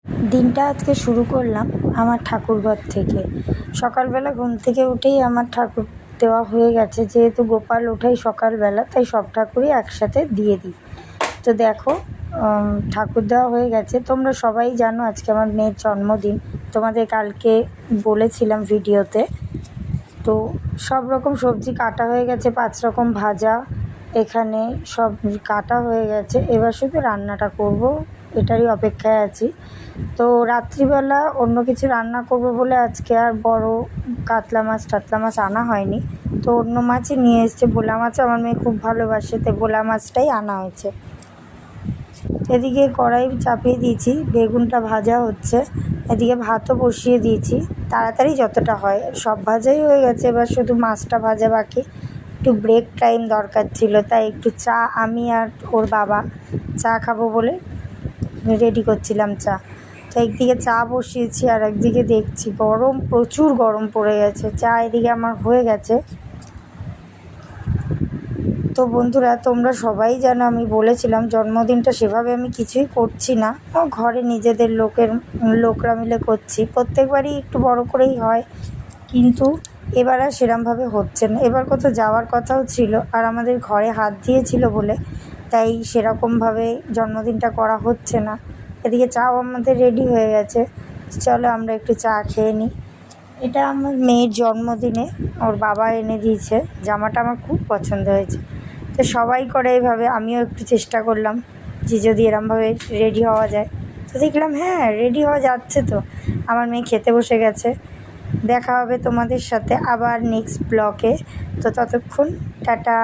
দিনটা আজকে শুরু করলাম আমার ঠাকুরঘর থেকে। সকালবেলা ঘুম থেকে উঠেই আমার ঠাকুর দেওয়া হয়ে গেছে, যেহেতু গোপাল ওঠাই সকালবেলা, তাই সব ঠাকুরই একসাথে দিয়ে দিই। তো দেখো, ঠাকুর দেওয়া হয়ে গেছে। তোমরা সবাই জানো আজকে আমার মেয়ের জন্মদিন, তোমাদের কালকে বলেছিলাম ভিডিওতে। তো সব রকম সবজি কাটা হয়ে গেছে, 5 রকম ভাজা এখানে সব কাটা হয়ে গেছে। এবার শুধু রান্নাটা করব, এটারই অপেক্ষায় আছি। তো রাত্রিবেলা অন্য কিছু রান্না করব বলে আজকে আর বড় কাতলা মাছ আনা হয়নি। তো অন্য মাছই নিয়ে এসছে, ভোলা মাছ আমার মেয়ে খুব ভালোবাসে, তো ভোলা মাছটাই আনা হয়েছে। এদিকে কড়াই চাপিয়ে দিয়েছি, বেগুনটা ভাজা হচ্ছে, এদিকে ভাতও বসিয়ে দিয়েছি। তাড়াতাড়ি যতটা হয়, সব ভাজাই হয়ে গেছে, এবার শুধু মাছটা ভাজা বাকি। একটু ব্রেক টাইম দরকার ছিল, তাই একটু চা, আমি আর ওর বাবা চা খাবো বলে রেডি করছিলাম চা। তো একদিকে চা বসিয়েছি আর একদিকে দেখছি গরম, প্রচুর গরম পড়ে গেছে। চা এদিকে আমার হয়ে গেছে। তো বন্ধুরা, তোমরা সবাই জানো আমি বলেছিলাম জন্মদিনটা সেভাবে আমি কিছুই করছি না, ঘরে নিজেদের লোকরা মিলে করছি। প্রত্যেকবারই একটু বড় করেই হয়, কিন্তু এবার আর সেরমভাবে হচ্ছে না। এবার কোথাও যাওয়ার কথাও ছিল, আর আমাদের ঘরে হাত দিয়েছিল বলে তাই সেরকমভাবে জন্মদিনটা করা হচ্ছে না। এদিকে চাও আমাদের রেডি হয়ে গেছে, চলো আমরা একটু চা খেয়ে নিই। এটা আমার মেয়ের জন্মদিনে ওর বাবা এনে দিয়েছে, জামাটা আমার খুব পছন্দ হয়েছে। তো সবাই করে এইভাবে, আমিও একটু চেষ্টা করলাম যে যদি এরমভাবে রেডি হওয়া যায়। তো দেখলাম হ্যাঁ, রেডি হওয়া যাচ্ছে। তো আমার মেয়ে খেতে বসে গেছে। দেখা হবে তোমাদের সাথে আবার নেক্সট ব্লগে। তো ততক্ষণ টাটা।